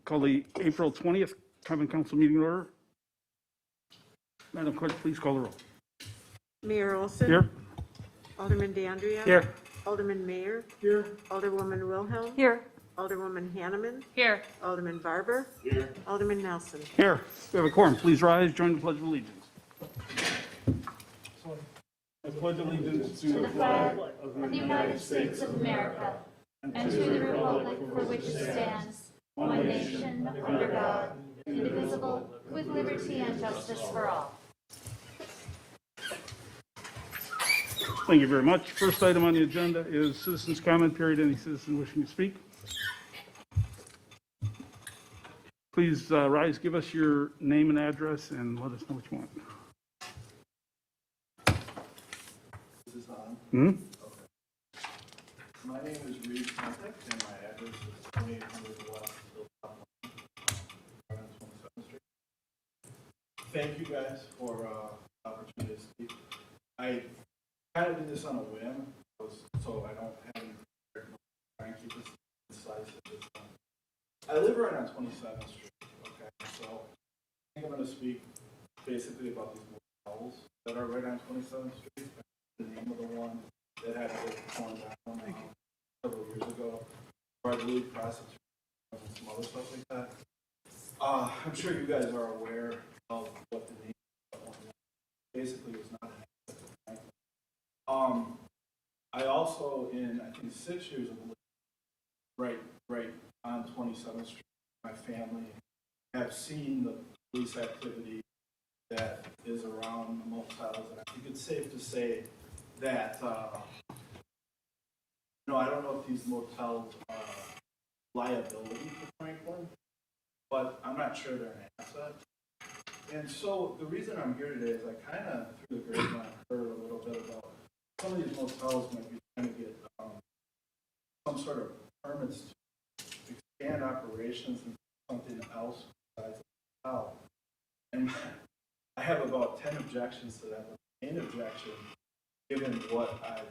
Call the April 20th Common Council meeting order. Madam Clerk, please call the roll. Mayor Olson. Here. Alderman DeAndrea. Here. Alderman Mayor. Here. Alderwoman Wilhelm. Here. Alderwoman Hanneman. Here. Alderman Barber. Here. Alderman Nelson. Here. We have a quorum. Please rise. Join the Pledge of Allegiance. I pledge allegiance to the flag of the United States of America and to the republic for which it stands, one nation, under God, indivisible, with liberty and justice for all. Thank you very much. First item on the agenda is citizens' comment period. Any citizen wishing to speak? Please rise, give us your name and address, and let us know what you want. Is this on? Hmm? Okay. My name is Reed Contact, and my address is 2800 West Hilltop Lane, right on 27th Street. Thank you guys for the opportunity to speak. I kind of did this on a whim, so I don't have any try and keep this concise at this time. I live right on 27th Street, okay? So I think I'm going to speak basically about these motels that are right on 27th Street. The name of the one that had to get torn down several years ago, where I believe prostitution and some other stuff like that. I'm sure you guys are aware of what the name of that one was. Basically, it was not an accident. I also, in I think 6 years of living right on 27th Street, my family have seen the police activity that is around the motels, and I think it's safe to say that, I don't know if these motels are liability for Franklin, but I'm not sure they're an asset. And so the reason I'm here today is I kind of, through the grapevine, heard a little bit about some of these motels might be trying to get some sort of permits to expand operations and something else besides the hotel. And I have about 10 objections to that. The main objection, given what I've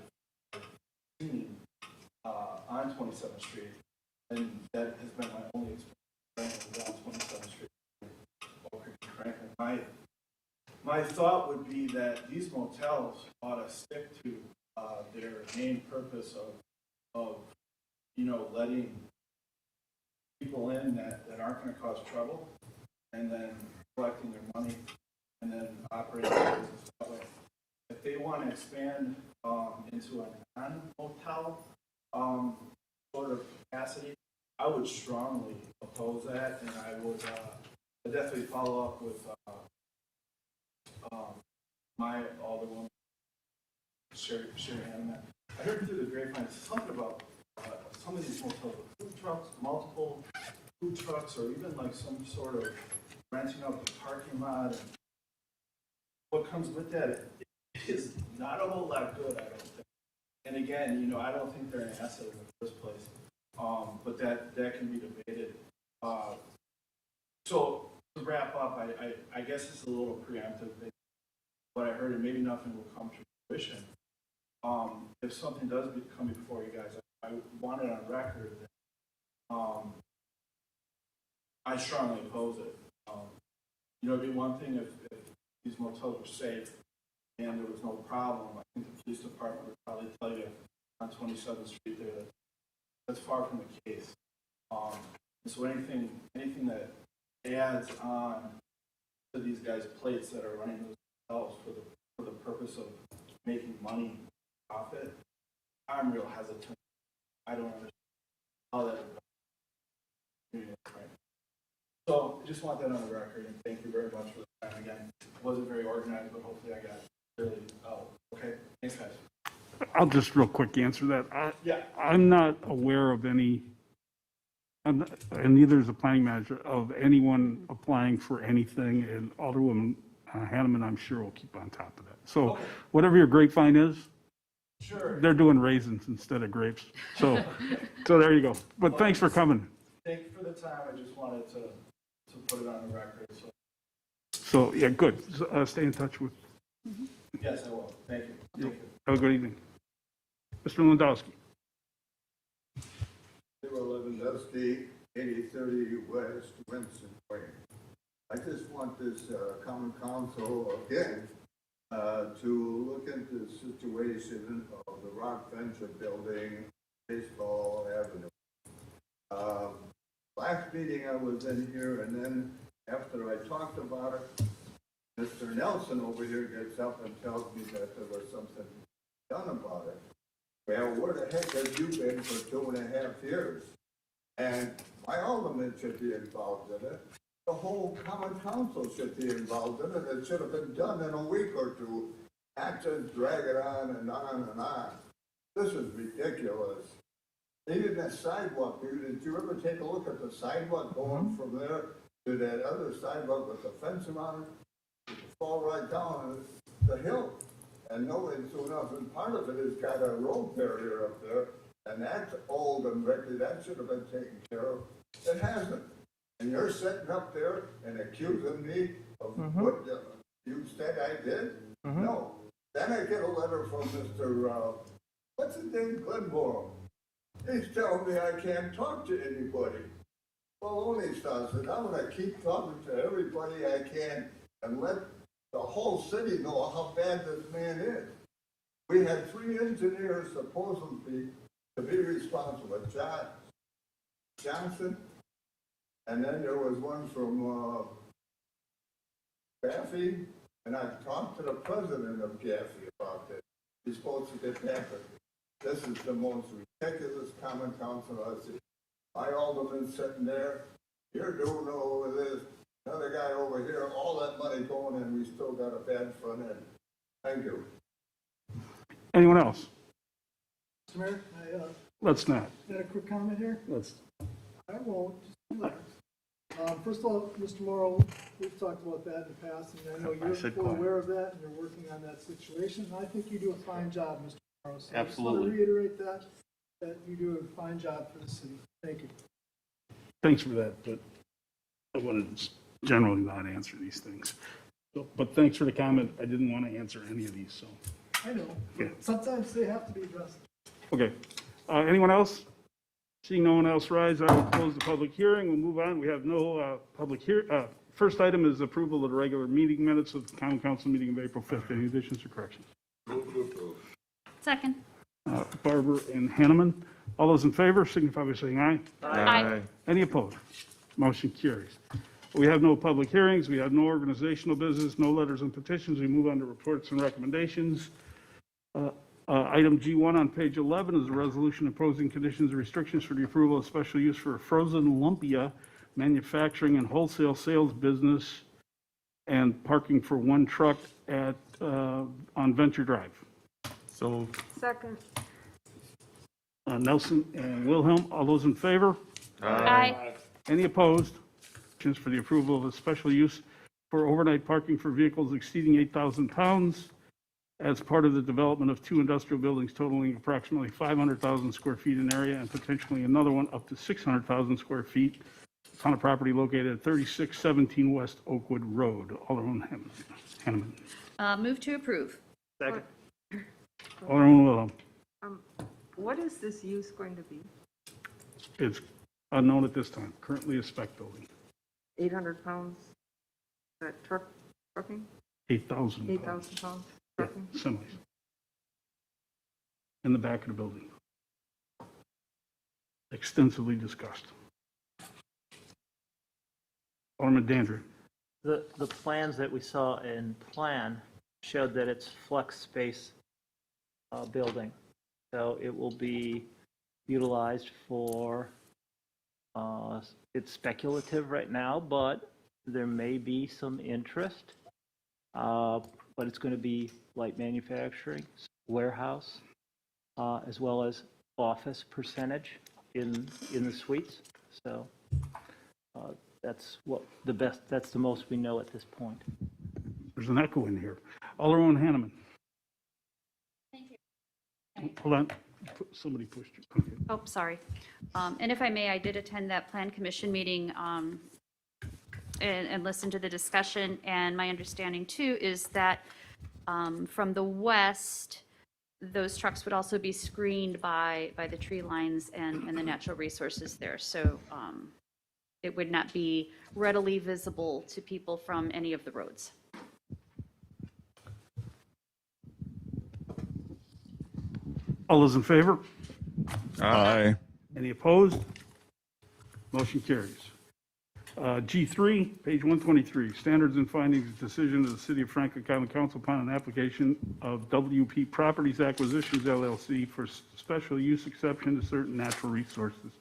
seen on 27th Street, and that has been my only experience on 27th Street, Franklin. My thought would be that these motels ought to stick to their main purpose of letting people in that aren't going to cause trouble, and then collecting their money, and then operating their business that way. If they want to expand into a non-motel sort of capacity, I would strongly oppose that, and I would definitely follow up with my alderwoman, Sherry Hanneman. I heard through the grapevine something about some of these motels with food trucks, multiple food trucks, or even like some sort of renting out the parking lot. And what comes with that is not a whole lot good, I don't think. And again, I don't think they're an asset in the first place. But that can be debated. So to wrap up, I guess it's a little preemptive. What I heard, and maybe nothing will come to fruition. If something does come before you guys, I want it on record that I strongly oppose it. It'd be one thing if these motels were safe and there was no problem. I think the police department would probably tell you on 27th Street there that that's far from the case. So anything that adds on to these guys' plates that are running those hotels for the purpose of making money, profit, I'm real hesitant. I don't understand how that would go. So I just want that on the record, and thank you very much for the time again. It wasn't very organized, but hopefully I got it really out. Okay, thanks guys. I'll just real quick answer that. Yeah. I'm not aware of any, and neither is the planning manager, of anyone applying for anything, and Alderwoman Hanneman, I'm sure, will keep on top of that. So Okay. Whatever your grapevine is, Sure. they're doing raisins instead of grapes. So there you go. But thanks for coming. Thank you for the time. I just wanted to put it on the record. So yeah, good. Stay in touch with. Yes, I will. Thank you. Thank you. Have a good evening. Mr. Lewandowski. Lewandowski, 8030 West Winston Way. I just want this common council again to look into the situation of the Rock Venture Building, Baseball Avenue. Last meeting I was in here, and then after I talked about it, Mr. Nelson over here gets up and tells me that there was something done about it. Well, where the heck have you been for 2.5 years? And my alderman should be involved in it. The whole common council should be involved in it. It should have been done in a week or two. Not just drag it on and on and on. This is ridiculous. Even that sidewalk, did you ever take a look at the sidewalk going from there to that other sidewalk with the fence around it? It could fall right down the hill. And nobody's doing nothing. Part of it has got a road barrier up there, and that's old and wrecked. That should have been taken care of. It hasn't. And you're sitting up there and accusing me of what you said I did? No. Then I get a letter from Mr. What's his name? Glenboro. He's telling me I can't talk to anybody. Baloney starts it. I'm going to keep talking to everybody I can and let the whole city know how bad this man is. We had 3 engineers supposedly to be responsible. John Johnson, and then there was one from Gaffey, and I talked to the president of Gaffey about this. He's supposed to get back with me. This is the most ridiculous common council I've seen. My alderman sitting there, you're doing all of this, another guy over here, all that money going, and we still got a bad front end. Thank you. Anyone else? Mr. Mayor, Let's not. I had a quick comment here. Let's. I won't, just relax. First of all, Mr. Morrow, we've talked about that in the past, and I know you're fully aware of that, and you're working on that situation. And I think you do a fine job, Mr. Morrow. So I just want to reiterate that you do a fine job for the city. Thank you. Thanks for that, but I wanted to generally not answer these things. So, but thanks for the comment. I didn't want to answer any of these, so. I know. Yeah. Sometimes they have to be addressed. Okay. Anyone else? Seeing no one else rise, I will close the public hearing. We'll move on. We have no public hearing. First item is approval of the regular meeting minutes of the common council meeting of April 5th. Any additions or corrections? Move to approve. Second. Barber and Hanneman. All those in favor signify by saying aye. Aye. Any opposed? Motion carries. We have no public hearings. We have no organizational business, no letters and petitions. We move on to reports and recommendations. Item G1 on page 11 is a resolution imposing conditions and restrictions for the approval of special use for a frozen lumpia manufacturing and wholesale sales business and parking for one truck at on Venture Drive. So Second. Nelson and Wilhelm, all those in favor? Aye. Any opposed? Motions for the approval of a special use for overnight parking for vehicles exceeding 8,000 pounds as part of the development of 2 industrial buildings totaling approximately 500,000 square feet in area and potentially another one up to 600,000 square feet on a property located at 3617 West Oakwood Road. Alderman Hanneman. Move to approve. second. Alderman Wilhelm. What is this use going to be? It's unknown at this time. Currently a spec building. 800 pounds? Is that trucking? 8,000 pounds. 8,000 pounds Yeah, trucking? semis. In the back of the building. Extensively discussed. Alderman Dandridge. The plans that we saw in plan showed that it's flex space building. So it will be utilized for, it's speculative right now, but there may be some interest. But it's going to be light manufacturing, warehouse, as well as office percentage in the suites. So that's that's the most we know at this point. There's an echo in here. Alderman Hanneman. Thank you. Hold on. Somebody pushed you. Okay. Oh, sorry. And if I may, I did attend that Plan Commission meeting and listen to the discussion. And my understanding, too, is that from the west, those trucks would also be screened by the tree lines and the natural resources there. So it would not be readily visible to people from any of the roads. All those in favor? Aye. Any opposed? Motion carries. G3, page 123, standards and findings, decision of the City of Franklin County Council upon an application of WP Properties Acquisitions LLC for special use exception to certain natural resources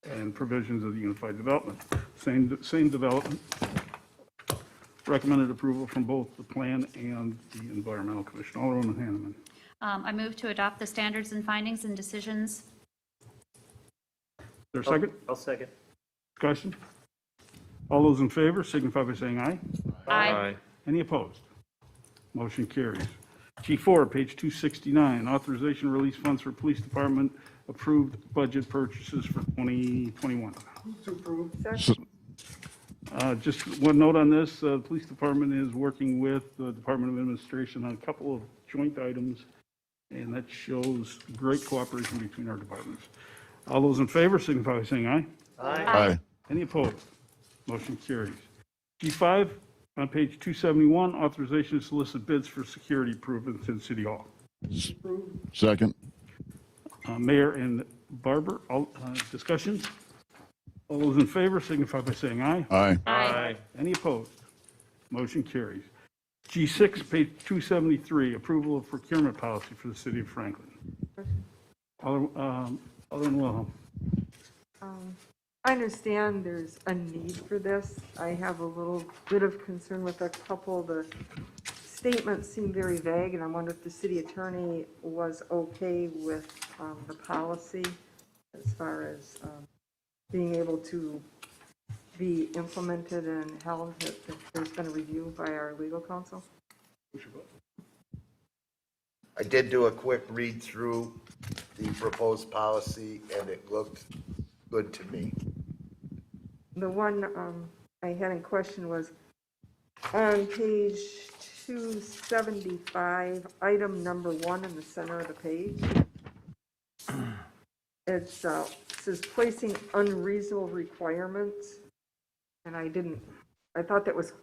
and provisions of the Unified Development. Same development. Recommended approval from both the Plan and the Environmental Commission. Alderwoman Hanneman. I move to adopt the standards and findings and decisions. Is there a second? I'll second. Discussion? All those in favor signify by saying aye. Aye. Any opposed? Motion carries. G4, page 269, authorization to release funds for police department approved budget purchases for 2021. To approve. Second. Just one note on this, the police department is working with the Department of Administration on a couple of joint items, and that shows great cooperation between our departments. All those in favor signify by saying aye. Aye. Any opposed? Motion carries. G5, on page 271, authorization to solicit bids for security improvements in City Hall. Second. Mayor and Barber, all, discussion? All those in favor signify by saying aye. Aye. Aye. Any opposed? Motion carries. G6, page 273, approval of procurement policy for the City of Franklin. Alderman Wilhelm. I understand there's a need for this. I have a little bit of concern with a couple. The statements seem very vague, and I wonder if the city attorney was okay with the policy as far as being able to be implemented and held, if there's been a review by our legal counsel. I did do a quick read through the proposed policy, and it looked good to me. The one I had in question was on page 275, item number 1 in the center of the page. It says placing unreasonable requirements, and I thought that was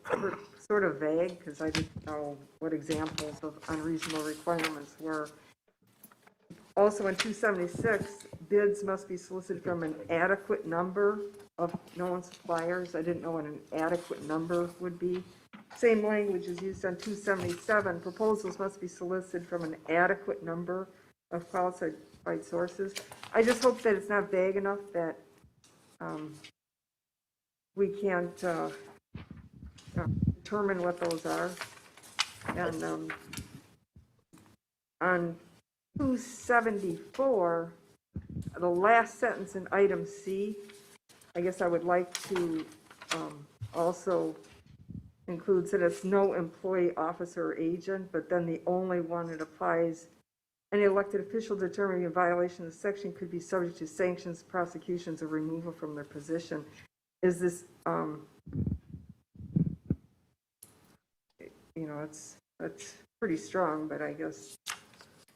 sort of vague because I didn't know what examples of unreasonable requirements were. Also in 276, bids must be solicited from an adequate number of known suppliers. I didn't know what an adequate number would be. Same language is used on 277. Proposals must be solicited from an adequate number of qualified sources. I just hope that it's not vague enough that we can't determine what those are. And on 274, the last sentence in item C, I guess I would like to also include that it's no employee, officer, or agent, but then the only one that applies, any elected official determining a violation of the section could be subject to sanctions, prosecutions, or removal from their position. Is this, it's pretty strong, but I guess.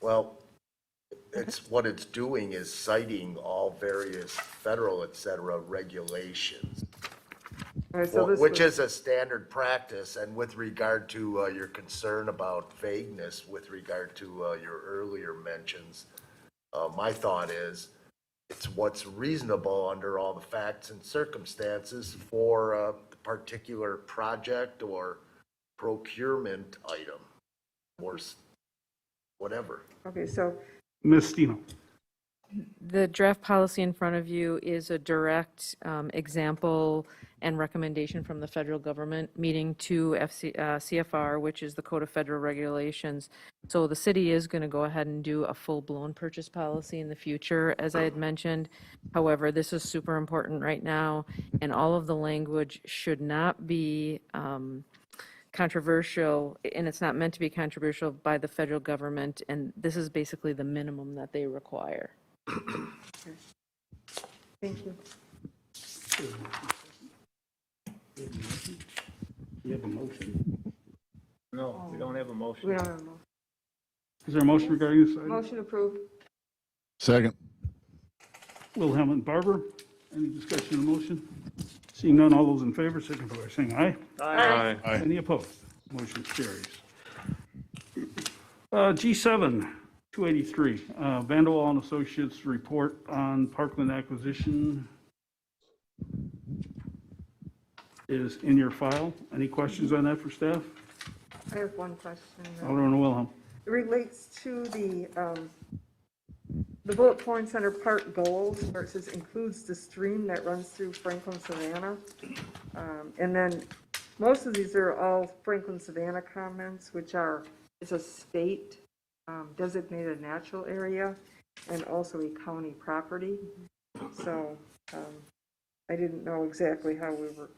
Well, what it's doing is citing all various federal, et cetera, regulations, All right, so this which was- is a standard practice. And with regard to your concern about vagueness, with regard to your earlier mentions, my thought is it's what's reasonable under all the facts and circumstances for a particular project or procurement item or whatever. Okay, so Ms. Stino. The draft policy in front of you is a direct example and recommendation from the federal government meeting to CFR, which is the Code of Federal Regulations. So the city is going to go ahead and do a full-blown purchase policy in the future, as I had mentioned. However, this is super important right now, and all of the language should not be controversial, and it's not meant to be controversial by the federal government, and this is basically the minimum that they require. thank you. We have a motion. No, we don't have a motion. We don't have a motion. Is there a motion regarding this item? Motion approved. Second. Wilhelm and Barber, any discussion on the motion? Seeing none, all those in favor, signify by saying aye. Aye. Aye. Any opposed? Motion carries. G7, 283, Vanderwall and Associates report on Parkland acquisition is in your file. Any questions on that for staff? I have one question. Alderman Wilhelm. It relates to the bullet points under part goals, where it says includes the stream that runs through Franklin Savannah. And then most of these are all Franklin Savannah comments, which are, it's a state designated natural area and also a county property. So I didn't know exactly how we were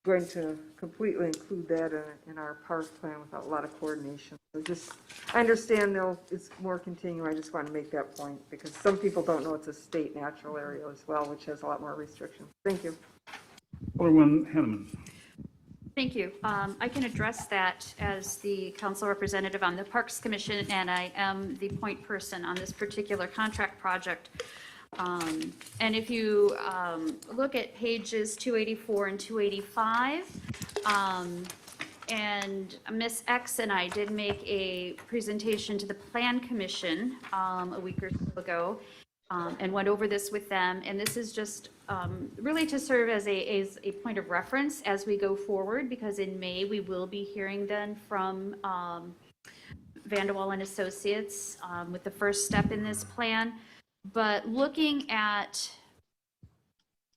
going to completely include that in our park plan without a lot of coordination. So just, I understand though, it's more continuing. I just want to make that point because some people don't know it's a state natural area as well, which has a lot more restrictions. Thank you. Alderman Hanneman. Thank you. I can address that as the council representative on the Parks Commission, and I am the point person on this particular contract project. And if you look at pages 284 and 285, and Ms. X and I did make a presentation to the Plan Commission a week or so ago, and went over this with them. And this is just really to serve as a point of reference as we go forward, because in May we will be hearing then from Vanderwall and Associates with the first step in this plan. But looking at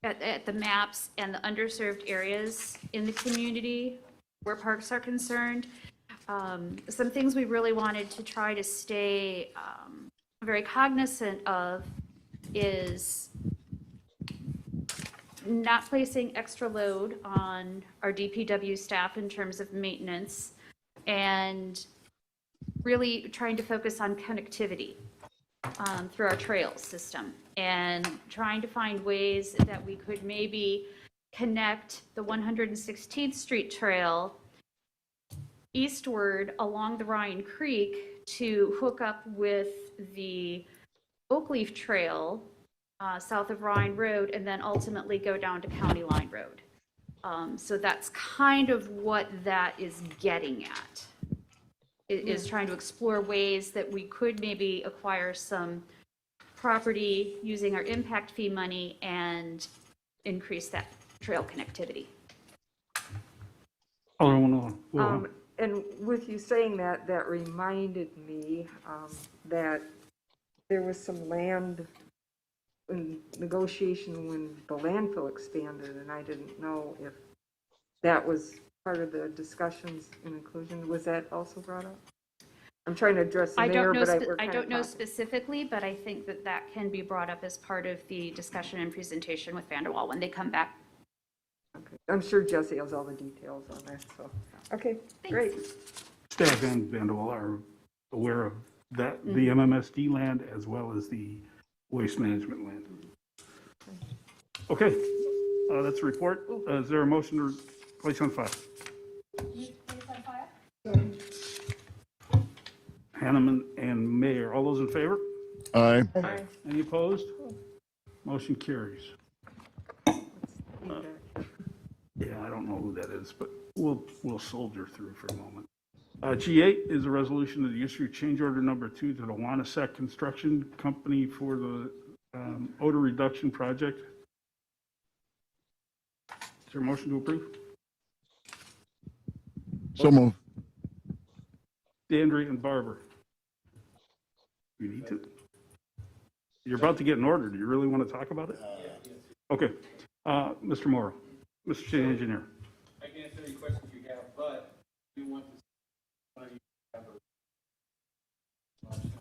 the maps and the underserved areas in the community where parks are concerned, some things we really wanted to try to stay very cognizant of is not placing extra load on our DPW staff in terms of maintenance, and really trying to focus on connectivity through our trails system, and trying to find ways that we could maybe connect the 116th Street Trail eastward along the Ryan Creek to hook up with the Oakleaf Trail south of Ryan Road, and then ultimately go down to County Line Road. So that's kind of what that is getting at. Is trying to explore ways that we could maybe acquire some property using our impact fee money and increase that trail connectivity. Alderman Wilhelm. And with you saying that, that reminded me that there was some land in negotiation when the landfill expanded, and I didn't know if that was part of the discussions and inclusion. Was that also brought up? I'm trying to address the mayor, but I don't know specifically, but I think that that can be brought up as part of the discussion and presentation with Vanderwall when they come back. Okay. I'm sure Jesse has all the details on that, so, okay, great. Staff and Vanderwall are aware of that, the MMSD land as well as the waste management land. Okay, that's a report. Is there a motion to place on file? Hanneman and Mayor, all those in favor? Aye. Any opposed? Motion carries. Yeah, I don't know who that is, but we'll soldier through for a moment. G8 is a resolution to issue change order number 2 to the Wanasek Construction Company for the odor reduction project. Is there a motion to approve? So move. DeAndre and Barber. You need to. You're about to get an order. Do you really want to talk about it? Okay. Mr. Morrow, Mr. City Engineer. I can answer any questions you have, but we want to have a resolution.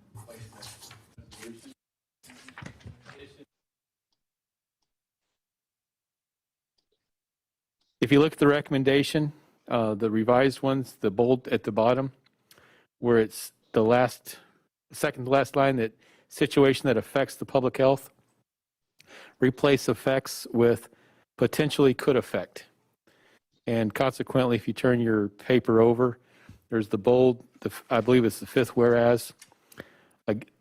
If you look at the recommendation, the revised ones, the bold at the bottom, where it's the second to last line, that situation that affects the public health, replace affects with potentially could affect. And consequently, if you turn your paper over, there's the bold, I believe it's the fifth whereas,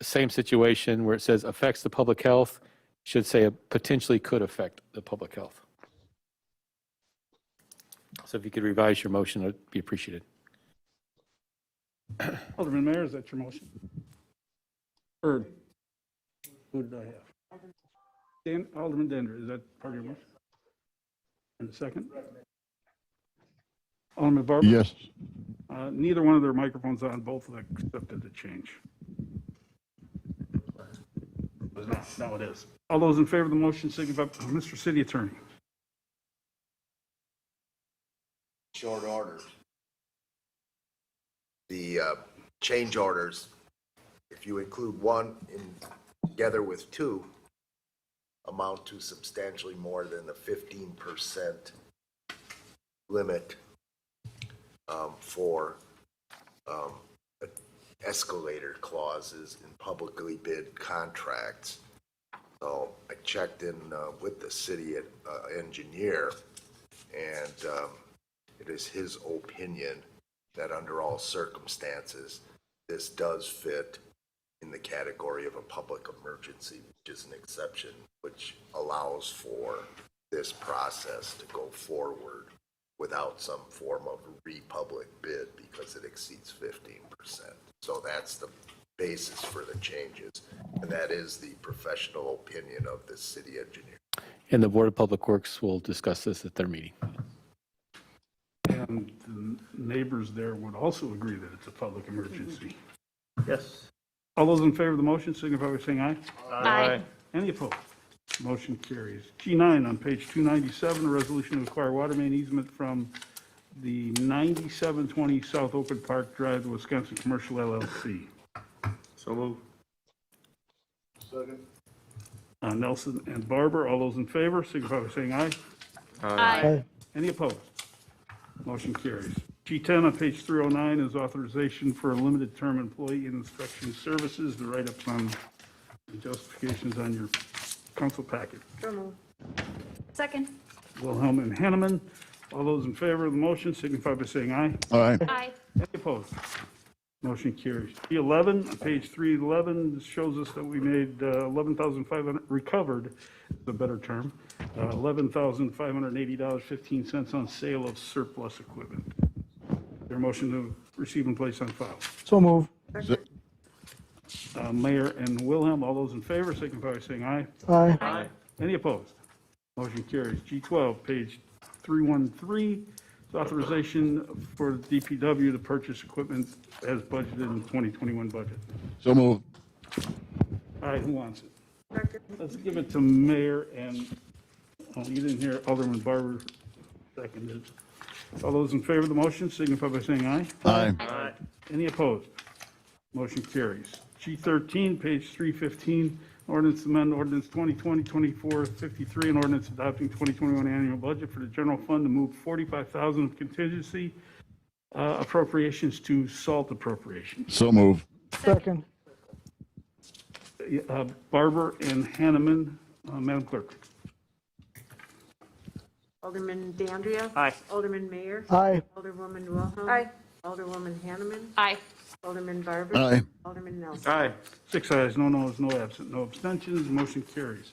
same situation where it says affects the public health, should say potentially could affect the public health. So if you could revise your motion, it'd be appreciated. Alderman Mayor, is that your motion? Or who did I have? Alderman Dender, is that part of your motion? And a second? Alderman Barber? Yes. Neither one of their microphones on, both of them accepted the change. Now it is. All those in favor of the motion signify, Mr. City Attorney. Short orders. The change orders, if you include one together with two, amount to substantially more than the 15% limit for escalator clauses in publicly bid contracts. So I checked in with the city engineer, and it is his opinion that under all circumstances, this does fit in the category of a public emergency, which is an exception, which allows for this process to go forward without some form of republic bid because it exceeds 15%. So that's the basis for the changes, and that is the professional opinion of the city engineer. And the Board of Public Works will discuss this at their meeting. And the neighbors there would also agree that it's a public emergency. Yes. All those in favor of the motion signify by saying aye. Aye. Any opposed? Motion carries. G9 on page 297, a resolution to acquire water main easement from the 9720 South Oakland Park Drive to Wisconsin Commercial LLC. So move. Second. Nelson and Barber, all those in favor signify by saying aye. Aye. Any opposed? Motion carries. G10 on page 309 is authorization for a limited term employee in inspection services. The write-ups on the justifications on your council packet. So moved. Second. Wilhelm and Hanneman, all those in favor of the motion signify by saying aye. Aye. Aye. Any opposed? Motion carries. G11 on page 311 this shows us that we made 11,500 recovered, is a better term, $11,580.15 on sale of surplus equipment. Their motion to receive and place on file. So move. Mayor and Wilhelm, all those in favor signify by saying aye. Aye. Any opposed? Motion carries. G12, page 313, is authorization for the DPW to purchase equipment as budgeted in the 2021 budget. So moved. All right, who wants it? Second. Let's give it to Mayor and, oh, you didn't hear Alderman Barber seconded. All those in favor of the motion signify by saying aye. Aye. Any opposed? Motion carries. G13, page 315, ordinance to amend ordinance 2020-2453, and ordinance adopting 2021 annual budget for the general fund to move $45,000 of contingency appropriations to SALT appropriations. So moved. Second. Barber and Hanneman, Madam Clerk. Alderman Dandria. Aye. Alderman Mayor. Aye. Alderwoman Wilhelm. Aye. Alderwoman Hanneman. Aye. Alderman Barber. Aye. Alderman Nelson. Aye. 6 ayes, no noes, no absent, no abstentions, motion carries.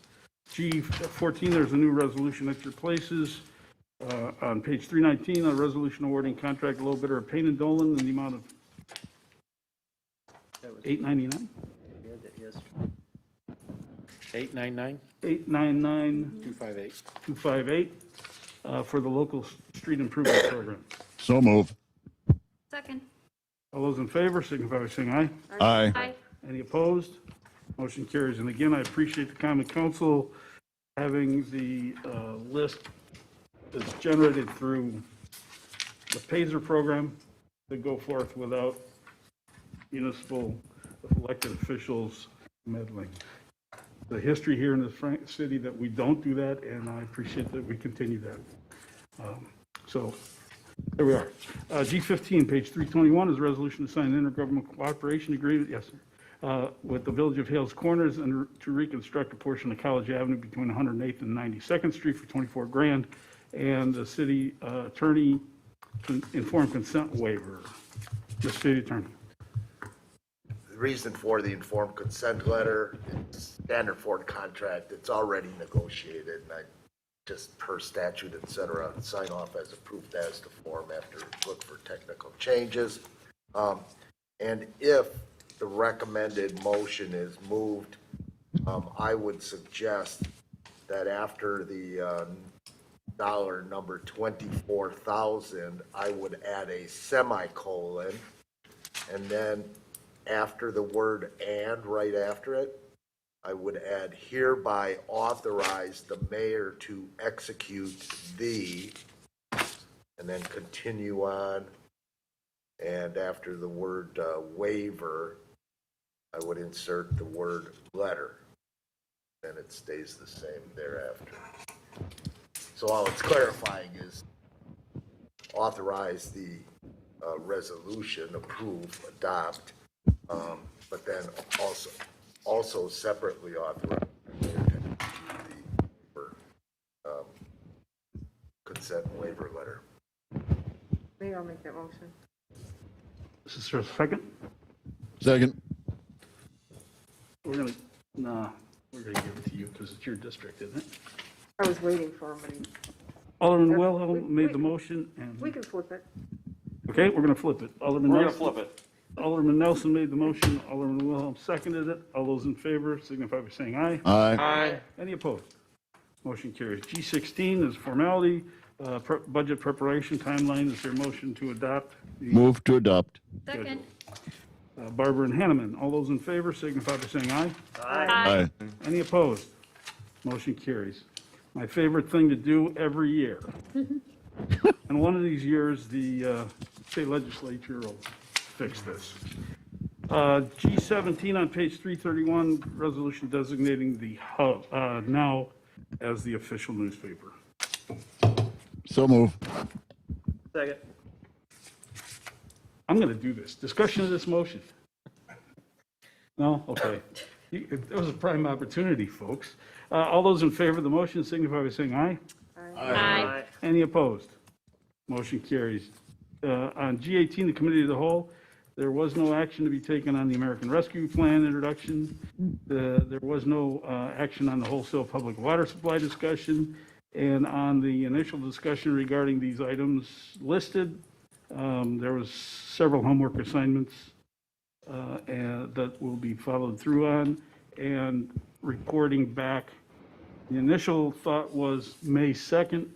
G14, there's a new resolution at your places. On page 319, a resolution awarding contract low bidder of Payne and Dolan in the amount of $899? 899 $899 258. 258 for the local street improvement program. So moved. Second. All those in favor signify by saying aye. Aye. Aye. Any opposed? Motion carries. And again, I appreciate the common council having the list that's generated through the PASER program to go forth without municipal elected officials meddling. The history here in the city that we don't do that, and I appreciate that we continue that. So there we are. G15, page 321 is a resolution to sign an intergovernmental cooperation agreement, yes, sir, with the Village of Hales Corners and to reconstruct a portion of College Avenue between 108th and 92nd Street for $24,000, and the city attorney informed consent waiver. The city attorney. The reason for the informed consent letter, it's standard for the contract, it's already negotiated, and I just per statute, et cetera, sign off as approved as to form after look for technical changes. And if the recommended motion is moved, I would suggest that after the dollar number 24,000, I would add a semicolon, and then after the word "and," right after it, I would add hereby authorize the mayor to execute the, and then continue on. And after the word waiver, I would insert the word letter. And it stays the same thereafter. So all it's clarifying is authorize the resolution, approve, adopt, but then also separately authorize the waiver, consent waiver letter. Maybe I'll make that motion. Is there a second? Second. We're gonna give it to you because it's your district, isn't it? I was waiting for him, but he, Alderman Wilhelm made the motion, and, we can flip it. okay, we're gonna flip it. Alderman We're gonna Nelson- flip it. Alderman Nelson made the motion, Alderman Wilhelm seconded it. All those in favor signify by saying aye. Aye. Aye. Any opposed? Motion carries. G16 is formality, budget preparation timeline. Is there a motion to adopt? The Move to adopt. Second. Barber and Hanneman, all those in favor signify by saying aye. Aye. Any opposed? Motion carries. My favorite thing to do every year. And one of these years, the state legislature will fix this. G17 on page 331, resolution designating the Now as the official newspaper. So move. Second. I'm going to do this. Discussion of this motion. No? Okay. It was a prime opportunity, folks. All those in favor of the motion signify by saying aye. Aye. Any opposed? Motion carries. On G18, the committee of the whole, there was no action to be taken on the American Rescue Plan introduction. There was no action on the wholesale public water supply discussion. And on the initial discussion regarding these items listed, there was several homework assignments and that will be followed through on, and reporting back. The initial thought was May 2nd.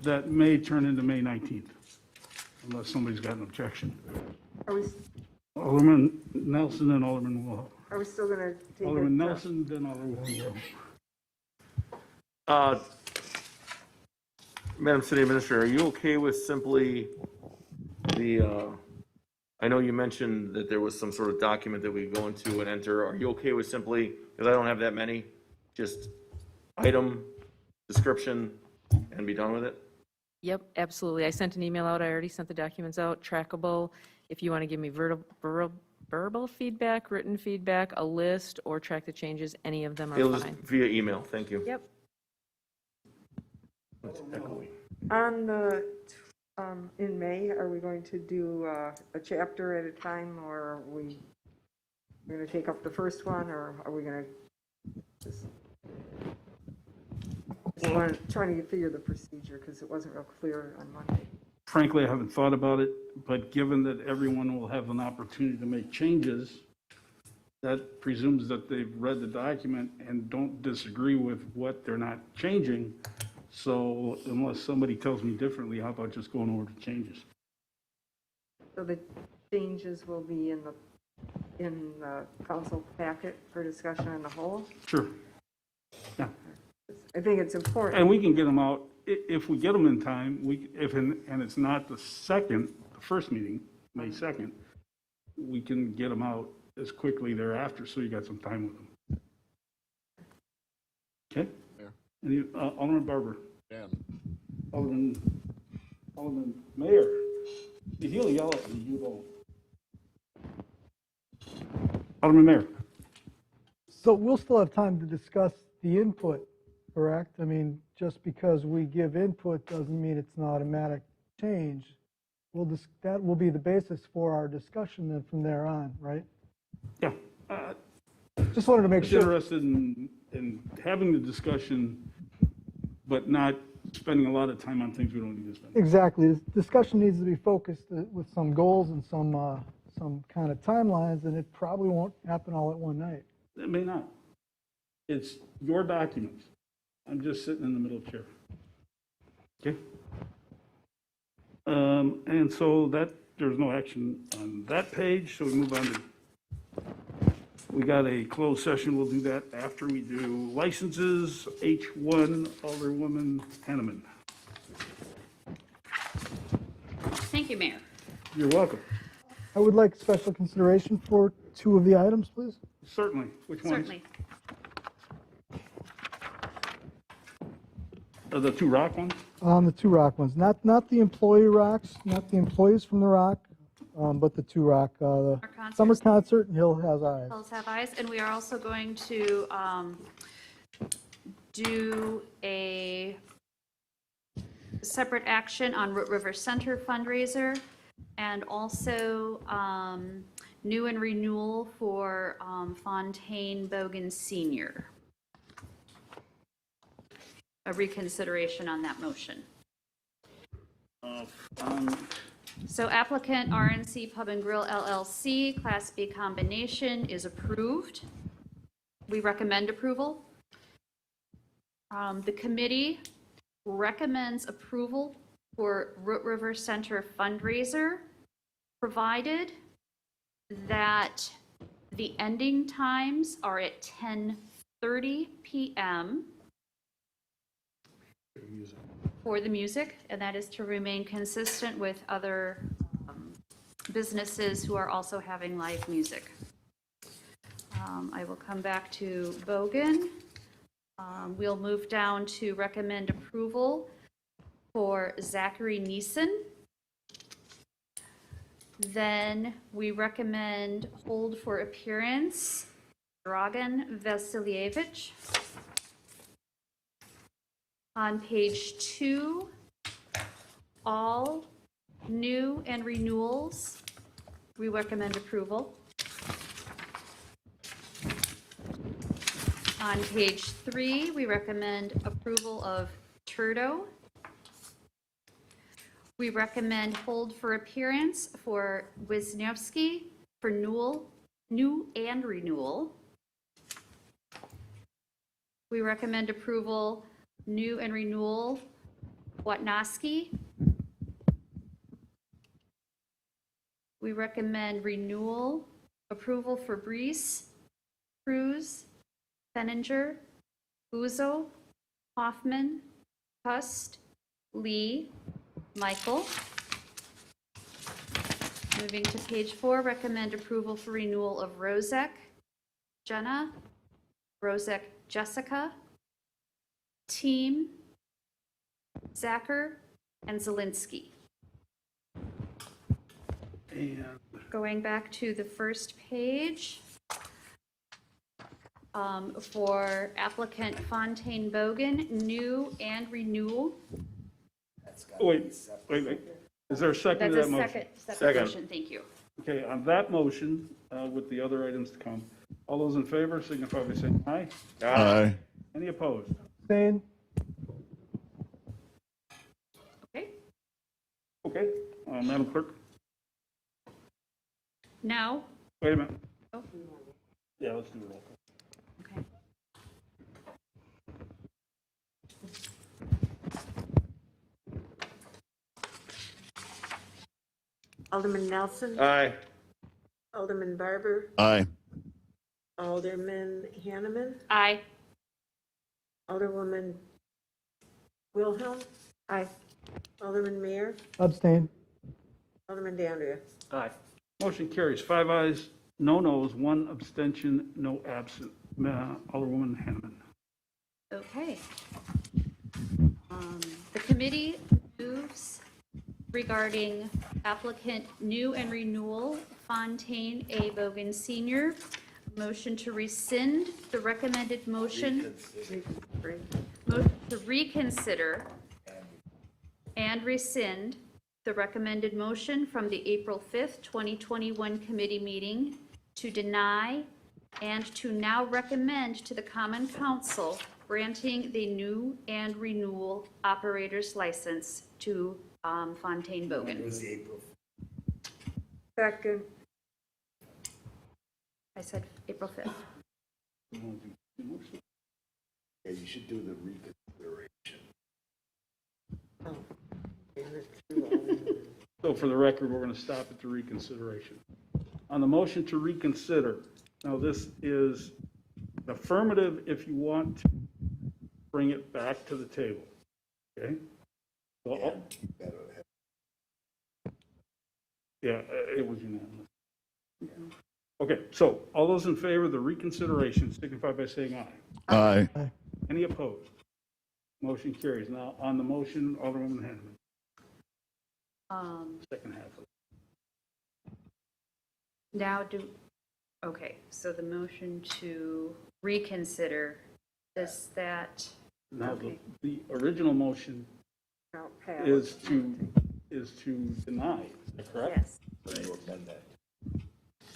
That may turn into May 19th, unless somebody's got an objection. Are we, Alderman Nelson and Alderman Wilhelm. are we still gonna take it? Alderman Nelson, then Alderman Wilhelm. Madam City Administrator, are you okay with simply I know you mentioned that there was some sort of document that we go into and enter. Are you okay with simply, because I don't have that many, just item, description, and be done with it? Yep, absolutely. I sent an email out. I already sent the documents out, trackable. If you want to give me verbal feedback, written feedback, a list, or track the changes, any of them are It'll just fine. via email, thank you. Yep. That's echoey. On the, in May, are we going to do a chapter at a time, or are we going to take up the first one, or are we going to just trying to figure the procedure, because it wasn't real clear on Monday. Frankly, I haven't thought about it, but given that everyone will have an opportunity to make changes, that presumes that they've read the document and don't disagree with what they're not changing. So unless somebody tells me differently, how about just going over the changes? So the changes will be in the council packet for discussion in the whole. Sure. Yeah. I think it's important. And we can get them out, if we get them in time, and it's not the first meeting, May 2nd, we can get them out as quickly thereafter, so you got some time with them. Okay? Any, Alderman Barber. Dan. Alderman Mayor. If he'll yell at me, you won't. Alderman Mayor. So we'll still have time to discuss the input, correct? I mean, just because we give input doesn't mean it's an automatic change. That will be the basis for our discussion then from there on, right? Yeah. Just wanted to make I'm sure. interested in having the discussion but not spending a lot of time on things we don't need to spend. Exactly. This discussion needs to be focused with some goals and some kind of timelines, and it probably won't happen all at one night. It may not. It's your documents. I'm just sitting in the middle chair. Okay? And so that, there's no action on that page, so we move on to, we got a closed session, we'll do that after we do licenses. H1, Alderwoman Hanneman. Thank you, Mayor. You're welcome. I would like special consideration for 2 of the items, please. Certainly. Which ones? Certainly. The 2 rock ones? The 2 rock ones, not the employee rocks, not the employees from the rock, but the 2 rock, the concerts. summer concert and Hill Has Eyes. Hills Have Eyes, and we are also going to do a separate action on Root River Center fundraiser, and also new and renewal for Fontaine Bogan Senior. A reconsideration on that motion. So applicant RNC Pub and Grill LLC, Class B combination is approved. We recommend approval. The committee recommends approval for Root River Center fundraiser, provided that the ending times are at 10:30 p.m. for the music, and that is to remain consistent with other businesses who are also having live music. I will come back to Bogan. We'll move down to recommend approval for Zachary Neeson. Then we recommend hold for appearance, Dragan Vasilievich. On page 2, all new and renewals, we recommend approval. On page 3, we recommend approval of Turdo. We recommend hold for appearance for Wisniewski for new and renewal. We recommend approval, new and renewal, Watnoski. We recommend renewal, approval for Brees, Cruz, Fenninger, Uzo, Hoffman, Hust, Lee, Michael. Moving to page 4, recommend approval for renewal of Rozek, Jenna, Rozek, Jessica, Team, Zacher, and Zelinski. And Going back to the first page, for applicant Fontaine Bogan, new and renewal. wait. Is there a second to That's that a motion? second motion, thank you. Okay, on that motion, with the other items to come, all those in favor signify by saying aye. Aye. Any opposed? Same. Okay, Okay, Madam Clerk? now, Wait a minute. oh, Yeah, let's do a roll call. okay. Alderman Nelson, Aye. Alderman Barber, Aye. Alderman Hanneman, Aye. Alderwoman Wilhelm, Aye. Alderman Mayor, Abstain. Alderman DeAndrea. Aye. Motion carries, 5 ayes, no noes, 1 abstention, no absent. Alderwoman Hanneman. Okay. The committee moves regarding applicant new and renewal Fontaine A. Bogan Senior. Motion to rescind the recommended motion. Motion to reconsider and rescind the recommended motion from the April 5th, 2021 committee meeting to deny and to now recommend to the Common Council granting the new and renewal operator's license to Fontaine Bogan. Second. I said April 5th. Yeah, you should do the reconsideration. So for the record, we're going to stop at the reconsideration. On the motion to reconsider, now this is affirmative if you want to bring it back to the table, okay? So, yeah, it was unanimous. Okay, so all those in favor of the reconsideration signify by saying aye. Aye. Any opposed? Motion carries. Now, on the motion, Alderwoman Hanneman, second half of it. Now okay, so the motion to reconsider, is that, Now, okay. the original motion No, pass. is to deny, is that correct? Yes, So you amend that.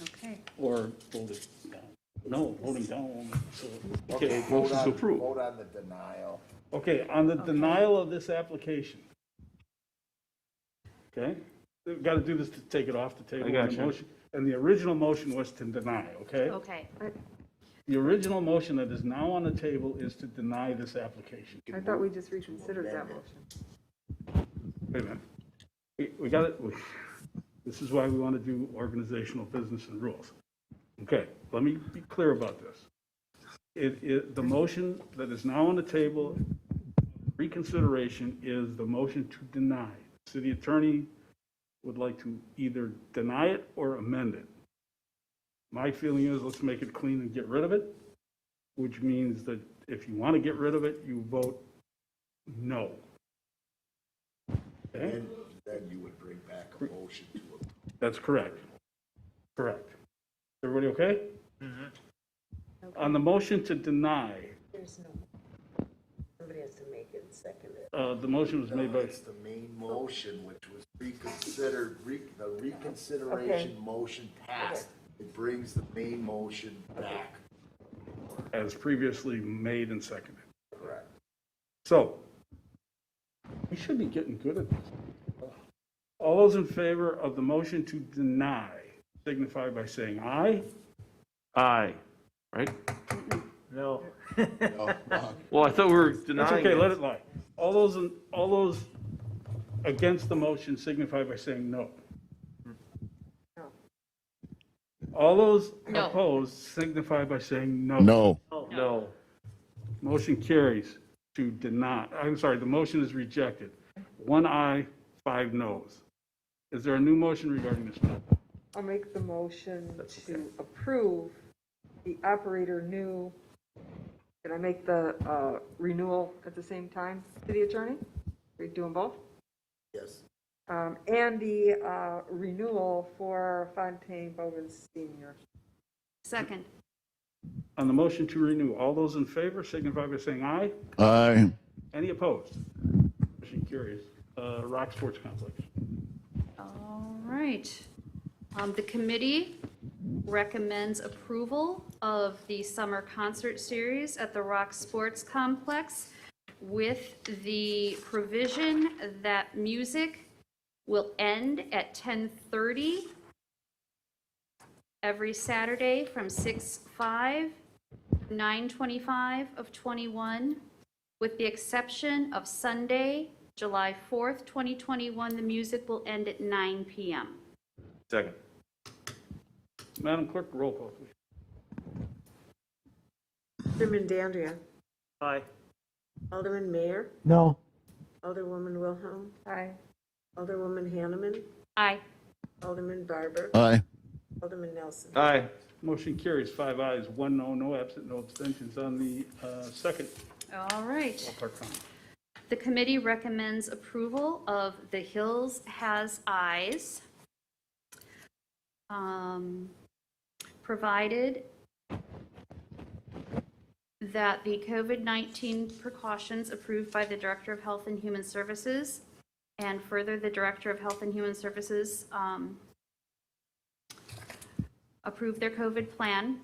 okay. Or vote it down? No, voting down. So, Okay, okay, vote motion to on, approve. vote on the denial. Okay, on the denial of this application. Okay? We've got to do this to take it off the table. I got And the you. motion- And the original motion was to deny, okay? Okay, The original motion that is now on the table is to deny this application. I thought we just reconsidered that motion. Wait a minute. We got it. This is why we want to do organizational business and rules. Okay, let me be clear about this. The motion that is now on the table, reconsideration, is the motion to deny. City attorney would like to either deny it or amend it. My feeling is let's make it clean and get rid of it, which means that if you want to get rid of it, you vote no. Okay? And then you would bring back a motion to approve. That's correct. Correct. Everybody okay? On the motion to deny, There's no, somebody has to make it and second it. the motion was made by, It's the main motion, which was reconsidered, the reconsideration motion passed. It brings the main motion back. as previously made and seconded. Correct. So, we should be getting good at this. All those in favor of the motion to deny signify by saying aye. Aye, right? No. No, wrong. Well, I thought we were That's denying okay, let it. it lie. All those against the motion signify by saying no. No. All those No. opposed signify by saying no. No. No. Motion carries to deny. I'm sorry, the motion is rejected. 1 aye, 5 noes. Is there a new motion regarding this matter? I'll make the motion That's okay. to approve the operator new. Can I make the renewal at the same time, city attorney? Are you doing both? Yes. And the renewal for Fontaine Bogan Senior. second. On the motion to renew, all those in favor signify by saying aye. Aye. Any opposed? Motion carries. Rock Sports Complex. All right. The committee recommends approval of the summer concert series at the Rock Sports Complex with the provision that music will end at 10:30 every Saturday from 6/5, 9/25 of 21, with the exception of Sunday, July 4th, 2021, the music will end at 9 p.m. Second. Madam Clerk, roll call, please. Alderman Dandria. Aye. Alderman Mayor. No. Alderwoman Wilhelm. Aye. Alderwoman Hanneman. Aye. Alderman Barber. Aye. Alderman Nelson. Aye. Motion carries 5 ayes, 1 no, no absent, no abstentions on the second. All right. Ballpark comment. The committee recommends approval of The Hills Has Eyes, provided that the COVID-19 precautions approved by the Director of Health and Human Services, and further, the Director of Health and Human Services approve their COVID plan,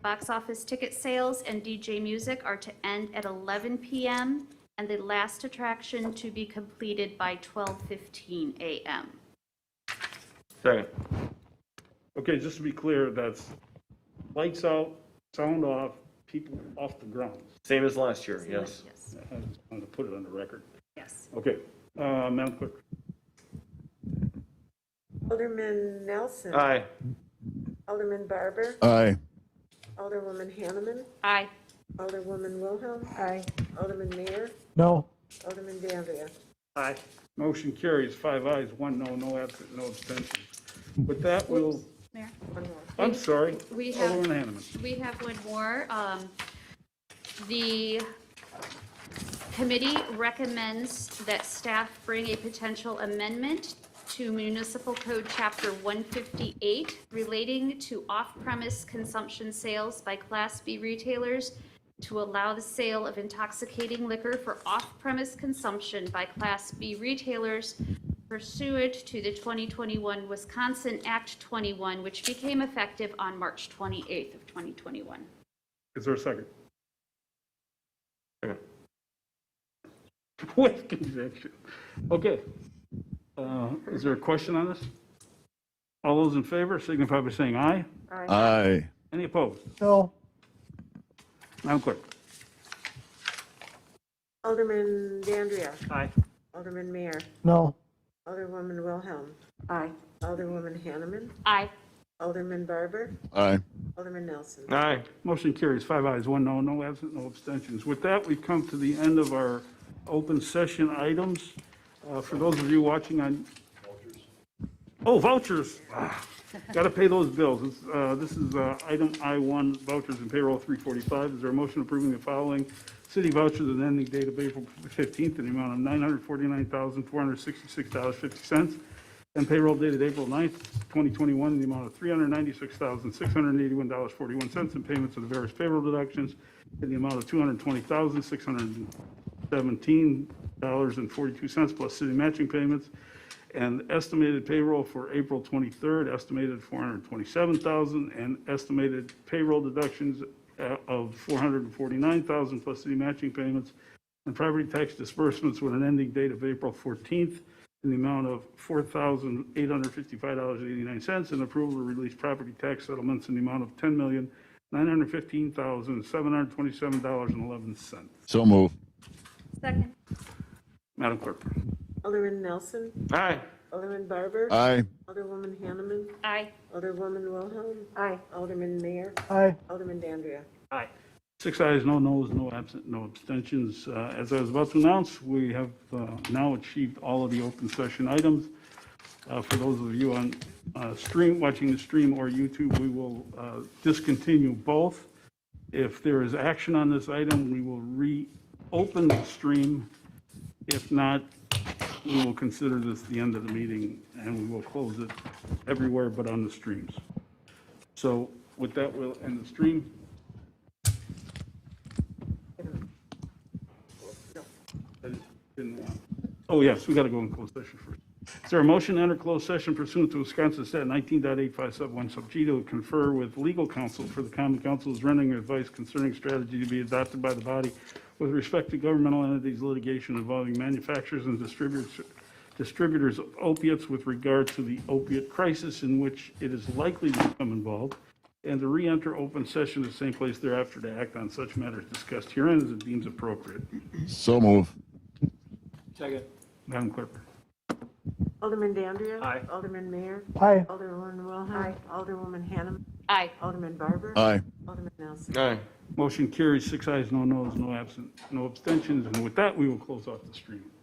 Box office ticket sales and DJ music are to end at 11 p.m. and the last attraction to be completed by 12:15 a.m. Second. Okay, just to be clear, that's lights out, sound off, people off the ground. Same as last year, yes. Yes, I just wanted to put it on the record. yes. Okay, Madam Clerk. Alderman Nelson. Aye. Alderman Barber. Aye. Alderwoman Hanneman. Aye. Alderwoman Wilhelm. Aye. Alderman Mayor. No. Alderman Dandria. Aye. Motion carries, 5 ayes, 1 no, no absent, no abstentions. With that, we'll, Mayor? One more. I'm sorry, We have, Alderman Hanneman. we have one more. The committee recommends that staff bring a potential amendment to Municipal Code Chapter 158 relating to off-premise consumption sales by Class B retailers to allow the sale of intoxicating liquor for off-premise consumption by Class B retailers pursuant to the 2021 Wisconsin Act 21, which became effective on March 28th of 2021. Is there a second? Second. With conviction. Okay. Is there a question on this? All those in favor signify by saying aye. Aye. Any opposed? No. Madam Clerk. Alderman Dandria. Aye. Alderman Mayor. No. Alderwoman Wilhelm. Aye. Alderwoman Hanneman. Aye. Alderman Barber. Aye. Alderman Nelson. Aye. Motion carries, 5 ayes, 1 no, no absent, no abstentions. With that, we've come to the end of our open session items. For those of you watching on... Oh, vouchers. Got to pay those bills. This is item I1, vouchers and payroll 345. Is there a motion approving the following city vouchers with an ending date of April 15th in the amount of $949,466.50 and payroll dated April 9th, 2021 in the amount of $396,681.41 and payments of the various payroll deductions in the amount of $220,617.42 plus city matching payments, and estimated payroll for April 23rd, estimated $427,000, and estimated payroll deductions of $449,000 plus city matching payments, and property tax disbursements with an ending date of April 14th in the amount of $4,855.89, and approval to release property tax settlements in the amount of $10,915,727.11. So move. Second. Madam Clerk. Alderman Nelson. Aye. Alderman Barber. Aye. Alderwoman Hanneman. Aye. Alderwoman Wilhelm. Aye. Alderman Mayor. Aye. Alderman Dandria. Aye. 6 ayes, no noes, no absent, no abstentions. As I was about to announce, we have now achieved all of the open session items. For those of you on stream, watching the stream or YouTube, we will discontinue both. If there is action on this item, we will reopen the stream. If not, we will consider this the end of the meeting and we will close it everywhere but on the streams. So with that, we'll end the stream. Oh, yes, we got to go in closed session first. Is there a motion to enter closed session pursuant to Wisconsin Stat 19.8571 sub G to confer with legal counsel for the common council's rendering advice concerning strategy to be adopted by the body with respect to governmental entities litigation involving manufacturers and distributors of opiates with regard to the opiate crisis in which it is likely to become involved, and to re-enter open session at the same place thereafter to act on such matters discussed herein as it deems appropriate. So move. Second. Madam Clerk. Alderman Dandria. Aye. Alderman Mayor. Aye. Alderwoman Wilhelm. Alderwoman Hanneman. Aye. Alderman Barber. Aye. Alderman Nelson. Aye. Motion carries, 6 ayes, no noes, no absent, no abstentions. And with that, we will close off the stream.